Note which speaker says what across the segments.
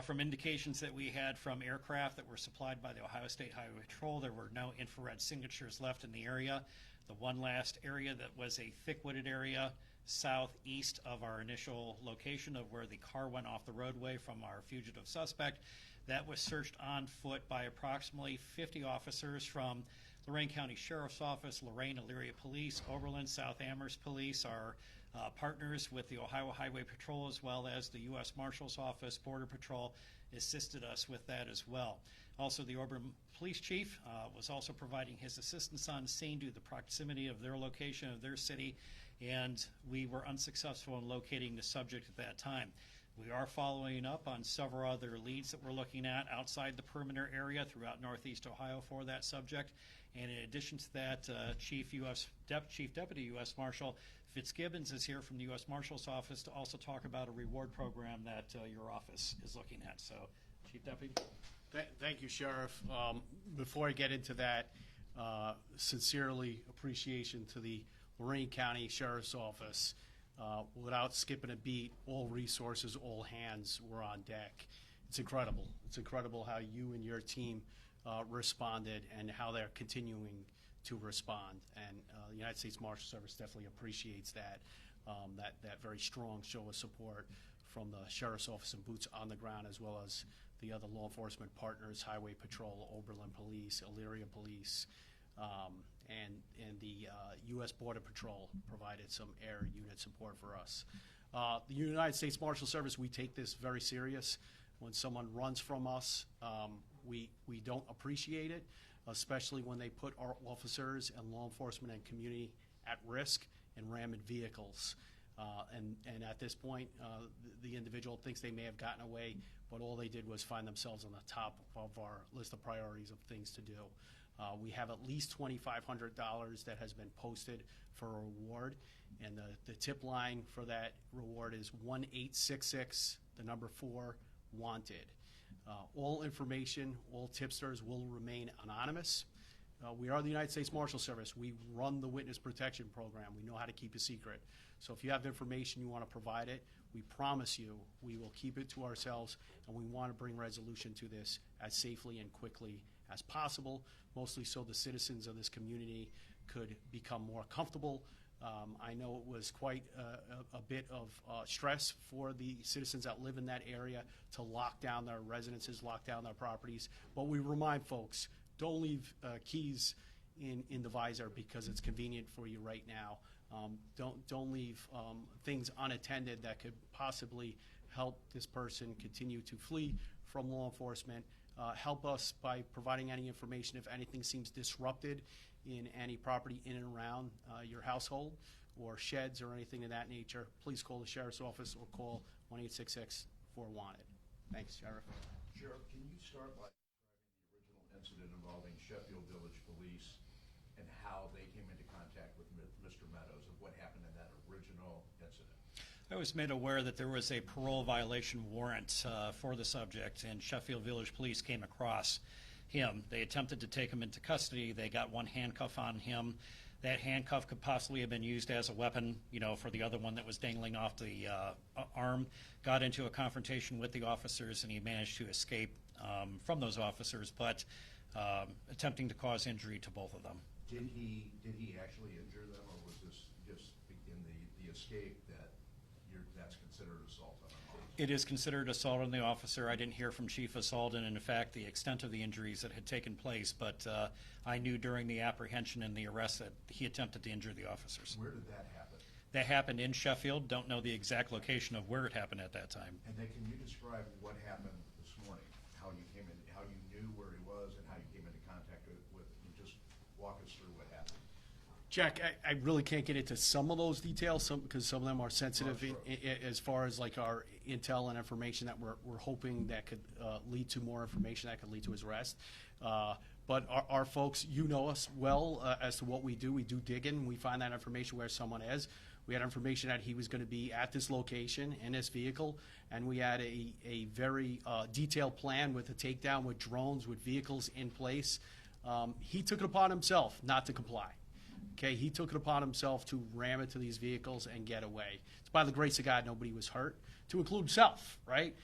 Speaker 1: From indications that we had from aircraft that were supplied by the Ohio State Highway Patrol, there were no infrared signatures left in the area. The one last area that was a thick-wooded area southeast of our initial location of where the car went off the roadway from our fugitive suspect, that was searched on foot by approximately 50 officers from Lorain County Sheriff's Office, Lorain Elyria Police, Oberlin, South Amherst Police, our partners with the Ohio Highway Patrol, as well as the U.S. Marshal's Office, Border Patrol, assisted us with that as well. Also, the Oberlin Police Chief was also providing his assistance on scene due to the proximity of their location, of their city, and we were unsuccessful in locating the subject at that time. We are following up on several other leads that we're looking at outside the perimeter area throughout Northeast Ohio for that subject. And in addition to that, Chief Deputy U.S. Marshal Fitzgibbons is here from the U.S. Marshal's Office to also talk about a reward program that your office is looking at. So, Chief Deputy.
Speaker 2: Thank you, Sheriff. Before I get into that, sincerely appreciation to the Lorain County Sheriff's Office. Without skipping a beat, all resources, all hands were on deck. It's incredible. It's incredible how you and your team responded and how they're continuing to respond. And the United States Marshal Service definitely appreciates that, that very strong show of support from the Sheriff's Office and boots on the ground, as well as the other law enforcement partners, Highway Patrol, Oberlin Police, Elyria Police, and the U.S. Border Patrol provided some air unit support for us. The United States Marshal Service, we take this very serious. When someone runs from us, we don't appreciate it, especially when they put our officers and law enforcement and community at risk in rammed vehicles. And at this point, the individual thinks they may have gotten away, but all they did was find themselves on the top of our list of priorities of things to do. We have at least $2,500 that has been posted for a reward, and the tip line for that reward is 1-866, the number 4, wanted. All information, all tipsters will remain anonymous. We are the United States Marshal Service. We run the Witness Protection Program. We know how to keep a secret. So if you have information you want to provide it, we promise you we will keep it to ourselves, and we want to bring resolution to this as safely and quickly as possible, mostly so the citizens of this community could become more comfortable. I know it was quite a bit of stress for the citizens that live in that area to lock down their residences, lock down their properties, but we remind folks, don't leave keys in the visor because it's convenient for you right now. Don't leave things unattended that could possibly help this person continue to flee from law enforcement. Help us by providing any information if anything seems disrupted in any property in and around your household or sheds or anything of that nature. Please call the Sheriff's Office or call 1-866-4-WANTED. Thanks, Sheriff.
Speaker 3: Sheriff, can you start by describing the original incident involving Sheffield Village Police and how they came into contact with Mr. Meadows and what happened in that original incident?
Speaker 1: I was made aware that there was a parole violation warrant for the subject, and Sheffield Village Police came across him. They attempted to take him into custody. They got one handcuff on him. That handcuff could possibly have been used as a weapon, for the other one that was dangling off the arm. Got into a confrontation with the officers, and he managed to escape from those officers, but attempting to cause injury to both of them.
Speaker 3: Did he actually injure them, or was this just in the escape that's considered assault on an officer?
Speaker 1: It is considered assault on the officer. I didn't hear from Chief Assault and, in fact, the extent of the injuries that had taken place, but I knew during the apprehension and the arrest that he attempted to injure the officers.
Speaker 3: Where did that happen?
Speaker 1: That happened in Sheffield. Don't know the exact location of where it happened at that time.
Speaker 3: And then can you describe what happened this morning, how you knew where he was and how you came into contact with him? Just walk us through what happened.
Speaker 2: Jack, I really can't get into some of those details because some of them are sensitive as far as like our intel and information that we're hoping that could lead to more information that could lead to his arrest. But our folks, you know us well as to what we do. We do digging. We find that information where someone is. We had information that he was going to be at this location in this vehicle, and we had a very detailed plan with a takedown with drones, with vehicles in place. He took it upon himself not to comply. Okay, he took it upon himself to ram into these vehicles and get away. It's by the grace of God nobody was hurt, to include himself, right?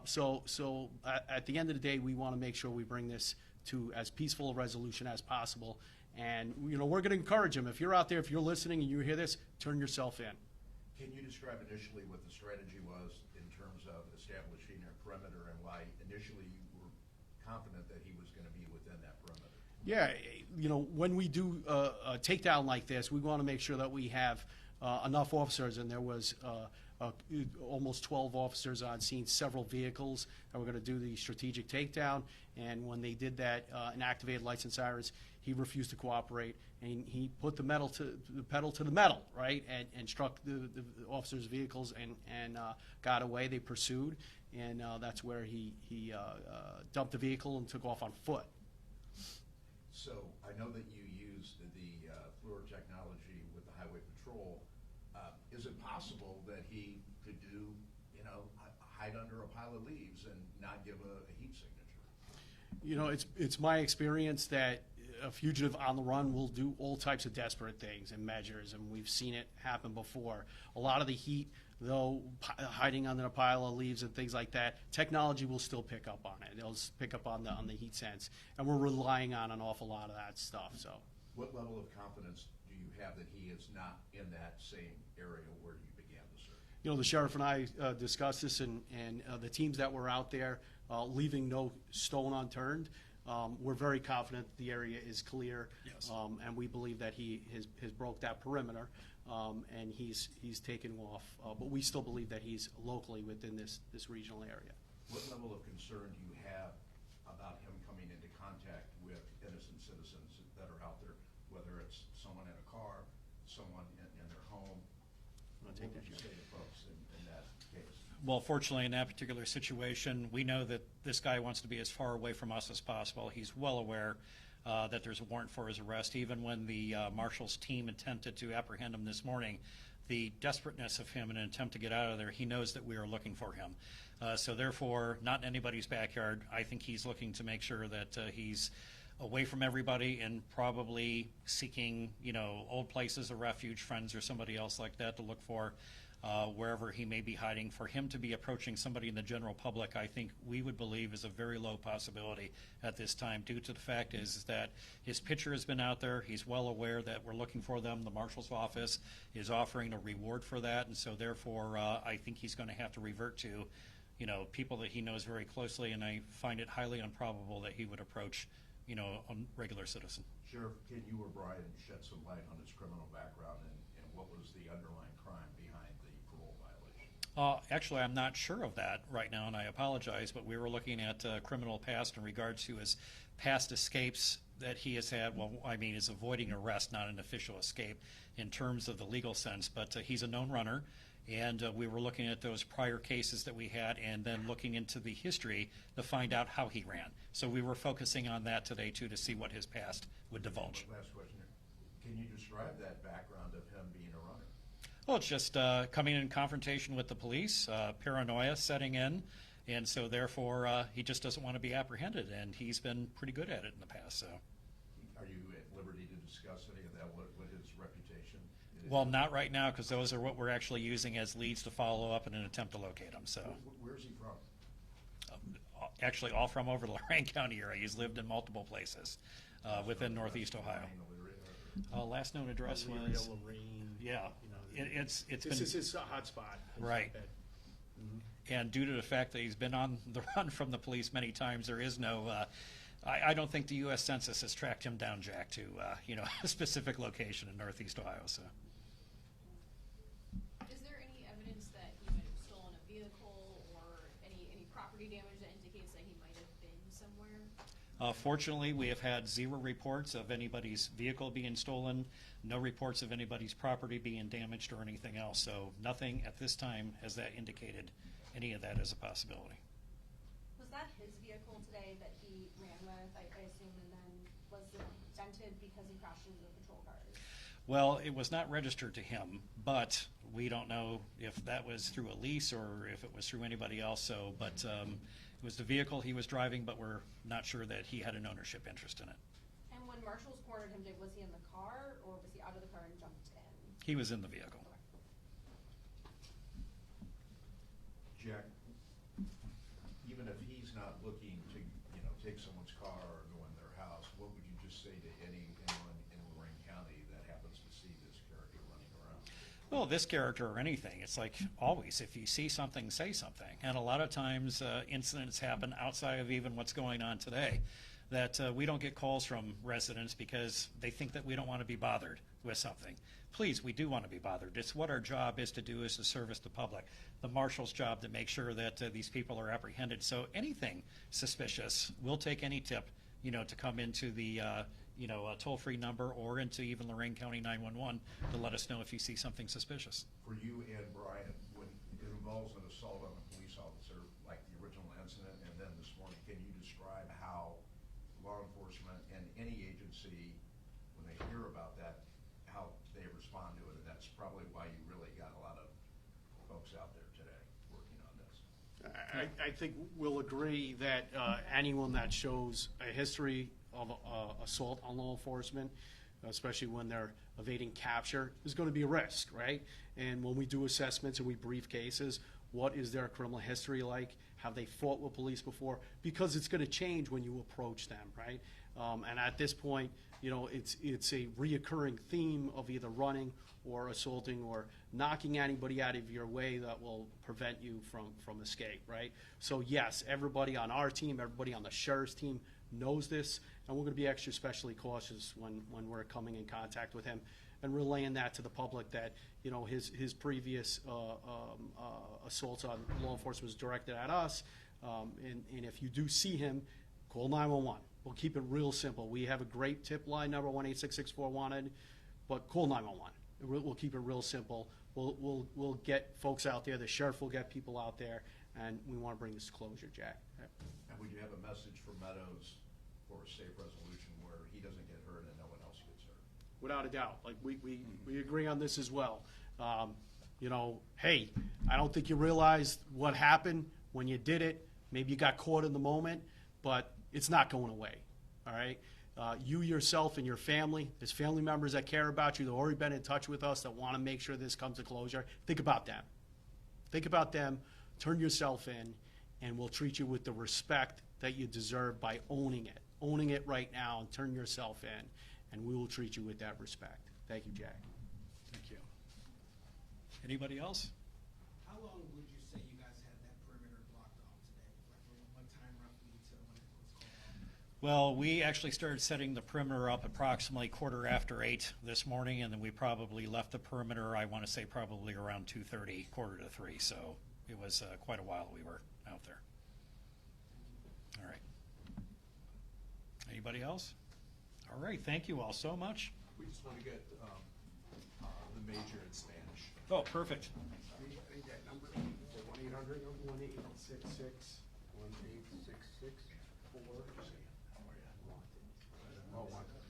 Speaker 2: So at the end of the day, we want to make sure we bring this to as peaceful a resolution as possible. And, you know, we're going to encourage him. If you're out there, if you're listening and you hear this, turn yourself in.
Speaker 3: Can you describe initially what the strategy was in terms of establishing a perimeter and why initially you were confident that he was going to be within that perimeter?
Speaker 2: Yeah, you know, when we do a takedown like this, we want to make sure that we have enough officers, and there was almost 12 officers on scene, several vehicles that were going to do the strategic takedown. And when they did that and activated lights and sirens, he refused to cooperate, and he put the pedal to the metal, right, and struck the officers' vehicles and got away. They pursued, and that's where he dumped the vehicle and took off on foot.
Speaker 3: So I know that you used the FLUR technology with the Highway Patrol. Is it possible that he could do, you know, hide under a pile of leaves and not give a heat signature?
Speaker 2: You know, it's my experience that a fugitive on the run will do all types of desperate things and measures, and we've seen it happen before. A lot of the heat, though, hiding under a pile of leaves and things like that, technology will still pick up on it. It'll pick up on the heat sense, and we're relying on an awful lot of that stuff. So,
Speaker 3: what level of confidence do you have that he is not in that same area where you began the search?
Speaker 2: you know, the sheriff and I discussed this, and the teams that were out there, leaving no stone unturned. We're very confident the area is clear.
Speaker 1: Yes.
Speaker 2: And we believe that he has broke that perimeter, and he's taken off. But we still believe that he's locally within this regional area.
Speaker 3: What level of concern do you have about him coming into contact with innocent citizens that are out there, whether it's someone in a car, someone in their home? What would you say to folks in that case?
Speaker 1: Well, fortunately, in that particular situation, we know that this guy wants to be as far away from us as possible. He's well aware that there's a warrant for his arrest. Even when the marshal's team attempted to apprehend him this morning, the desperateness of him in an attempt to get out of there, he knows that we are looking for him. So therefore, not in anybody's backyard. I think he's looking to make sure that he's away from everybody and probably seeking, you know, old places of refuge, friends or somebody else like that to look for. Wherever he may be hiding. For him to be approaching somebody in the general public, I think we would believe is a very low possibility at this time, due to the fact is that his picture has been out there. He's well aware that we're looking for them. The marshal's office is offering a reward for that, and so therefore I think he's going to have to revert to, you know, people that he knows very closely, and I find it highly improbable that he would approach, you know, a regular citizen.
Speaker 3: Sheriff, can you or Brian shed some light on his criminal background and what was the underlying crime behind the parole violation?
Speaker 1: Actually, I'm not sure of that right now, and I apologize, but we were looking at criminal past in regards to his past escapes that he has had. Well, I mean, is avoiding arrest, not an official escape in terms of the legal sense, but he's a known runner, and we were looking at those prior cases that we had and then looking into the history to find out how he ran. So we were focusing on that today, too, to see what his past would divulge.
Speaker 3: Last question here. Can you describe that background of him being a runner?
Speaker 1: Well, it's just coming in confrontation with the police, paranoia setting in, and so therefore he just doesn't want to be apprehended, and he's been pretty good at it in the past. So,
Speaker 3: Are you at liberty to discuss any of that, what his reputation is?
Speaker 1: well, not right now, because those are what we're actually using as leads to follow up in an attempt to locate him. So,
Speaker 3: Where's he from?
Speaker 1: actually, all from over the Lorain County area. He's lived in multiple places within Northeast Ohio. Last known address was
Speaker 2: Lorain.
Speaker 1: yeah.
Speaker 2: You know,
Speaker 1: It's
Speaker 2: this
Speaker 1: been
Speaker 2: is his hot spot.
Speaker 1: right. And due to the fact that he's been on the run from the police many times, there is no. I don't think the U.S. Census has tracked him down, Jack, to you know, a specific location in Northeast Ohio. So.
Speaker 4: Is there any evidence that he might have stolen a vehicle or any property damage that indicates that he might have been somewhere?
Speaker 1: Fortunately, we have had 0 reports of anybody's vehicle being stolen, no reports of anybody's property being damaged or anything else. So nothing at this time has that indicated any of that as a possibility.
Speaker 5: Was that his vehicle today that he ran with, I assume, and then was it dented because he crashed into the patrol cars?
Speaker 1: Well, it was not registered to him, but we don't know if that was through a lease or if it was through anybody else. So, but it was the vehicle he was driving, but we're not sure that he had an ownership interest in it.
Speaker 5: And when marshals cornered him, was he in the car or was he out of
Speaker 1: He was in the vehicle.
Speaker 3: Jack, even if he's not looking to, take someone's car or go in their house, what would you just say to anyone in Lorain County that happens to see this character running around?
Speaker 1: Well, this character or anything, it's like always, if you see something, say something. And a lot of times incidents happen outside of even what's going on today, that we don't get calls from residents because they think that we don't want to be bothered with something. Please, we do want to be bothered. It's what our job is to do, is to service the public. The marshal's job to make sure that these people are apprehended. So anything suspicious, we'll take any tip, to come into the a toll-free number or into even Lorain County 911 to let us know if you see something suspicious.
Speaker 3: For you and Brian, when it involves an assault on a police officer, like the original incident and then this morning, can you describe how law enforcement and any agency, when they hear about that, how they respond to it? And that's probably why you really got a lot of folks out there today working on this.
Speaker 2: I think we'll agree that anyone that shows a history of assault on law enforcement, especially when they're evading capture, is going to be a risk, right? And when we do assessments and we brief cases, what is their criminal history like? Have they fought with police before? Because it's going to change when you approach them, right? And at this point, it's a reoccurring theme of either running or assaulting or knocking anybody out of your way that will prevent you from escape, right? So yes, everybody on our team, everybody on the sheriff's team knows this, and we're going to be extra specially cautious when we're coming in contact with him and relaying that to the public that his previous assaults on law enforcement was directed at us, and if you do see him, call 911. We'll keep it real simple. We have a great tip line number, 1-866-4-WANTED, but call 911. We'll keep it real simple. We'll get folks out there. The sheriff will get people out there, and we want to bring this to closure, Jack.
Speaker 3: And would you have a message for Meadows for a safe resolution where he doesn't get hurt and no one else gets hurt?
Speaker 2: Without a doubt. Like, we agree on this as well. Hey, I don't think you realized what happened when you did it. Maybe you got caught in the moment, but it's not going away, all right? You yourself and your family, there's family members that care about you, that have already been in touch with us, that want to make sure this comes to closure. Think about them. Think about them, turn yourself in, and we'll treat you with the respect that you deserve by owning it. Owning it right now and turn yourself in, and we will treat you with that respect. Thank you, Jack.
Speaker 1: Thank you. Anybody else?
Speaker 6: How long would you say you guys had that perimeter blocked off today? Like from what time roughly to when it was called off?
Speaker 1: Well, we actually started setting the perimeter up approximately 8:15 this morning, and then we probably left the perimeter, I want to say probably around 2:30, 2:45. So it was quite a while we were out there. All right. Anybody else? All right, thank you all so much.
Speaker 7: We just want to get the major in Spanish.
Speaker 1: Oh, perfect.
Speaker 7: Read that number, 1-800, 1-866, 1-866, 4. Oh, wanted.